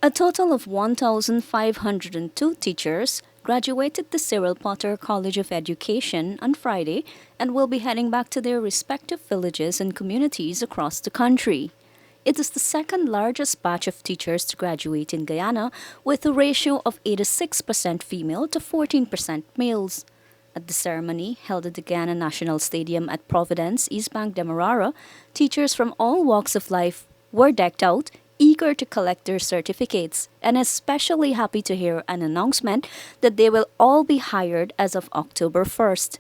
A total of 1,502 teachers graduated the Cyril Potter College of Education on Friday and will be heading back to their respective villages and communities across the country. It is the second largest batch of teachers to graduate in Guyana, with a ratio of 86% female to 14% males. At the ceremony, held at the Guyana National Stadium at Providence, East Bank, Demerara, teachers from all walks of life were decked out, eager to collect their certificates, and especially happy to hear an announcement that they will all be hired as of October 1st.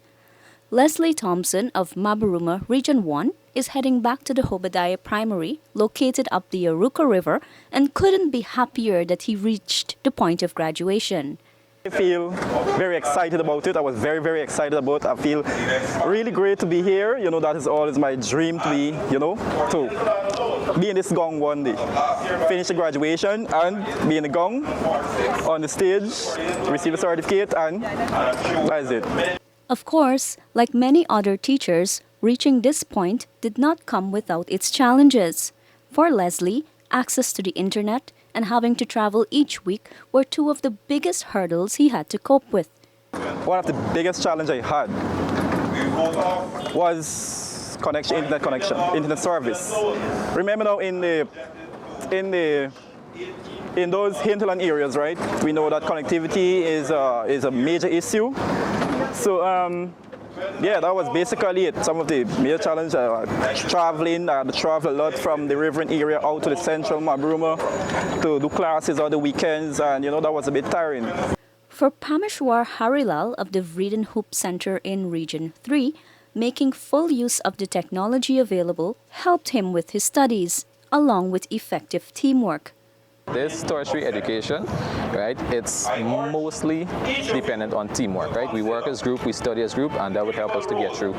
Leslie Thompson of Mabaruma Region 1 is heading back to the Hobadiah Primary, located up the Aruka River, and couldn't be happier that he reached the point of graduation. I feel very excited about it. I was very excited about it. I feel really great to be here. That is always my dream to be, to be in this gong one day. Finish the graduation and be in the gong, on the stage, receive a certificate, and that's it. Of course, like many other teachers, reaching this point did not come without its challenges. For Leslie, access to the internet and having to travel each week were two of the biggest hurdles he had to cope with. One of the biggest challenges I had was internet service. Remember now in those hinterland areas, right? We know that connectivity is a major issue. So that was basically it. Some of the major challenges traveling. I had to travel a lot from the Riverine area out to the central Mabruma to do classes on the weekends, and that was a bit tiring. For Pameshwar Harilal of the Vreden Hoop Center in Region 3, making full use of the technology available helped him with his studies, along with effective teamwork. This tertiary education, right, it's mostly dependent on teamwork, right? We work as a group, we study as a group, and that would help us to get through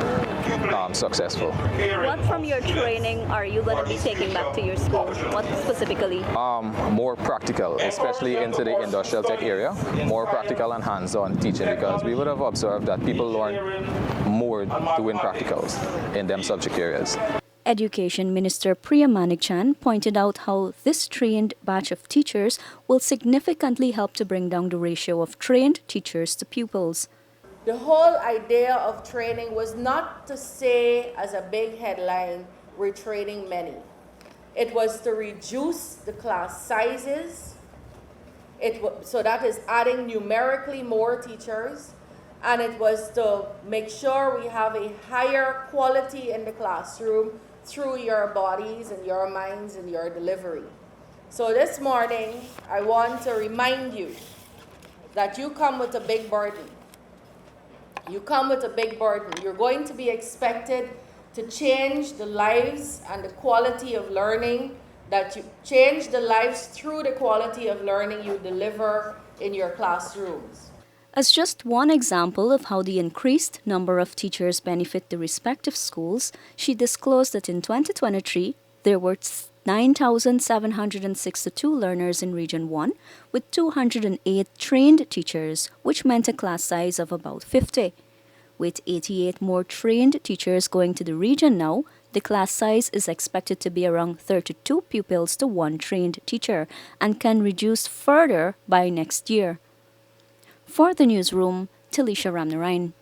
successful. What from your training are you going to be taking back to your school? What specifically? More practical, especially into the industrial tech area, more practical and hands-on teaching, because we would have observed that people learn more doing practicals in them subject areas. Education Minister Priya Manikchan pointed out how this trained batch of teachers will significantly help to bring down the ratio of trained teachers to pupils. The whole idea of training was not to say as a big headline, we're training many. It was to reduce the class sizes. So that is adding numerically more teachers. And it was to make sure we have a higher quality in the classroom through your bodies and your minds and your delivery. So this morning, I want to remind you that you come with a big burden. You come with a big burden. You're going to be expected to change the lives and the quality of learning, that you change the lives through the quality of learning you deliver in your classrooms. As just one example of how the increased number of teachers benefit the respective schools, she disclosed that in 2023, there were 9,762 learners in Region 1, with 208 trained teachers, which meant a class size of about 50. With 88 more trained teachers going to the region now, the class size is expected to be around 32 pupils to one trained teacher and can reduce further by next year. For the newsroom, Talisha Ramnarayan.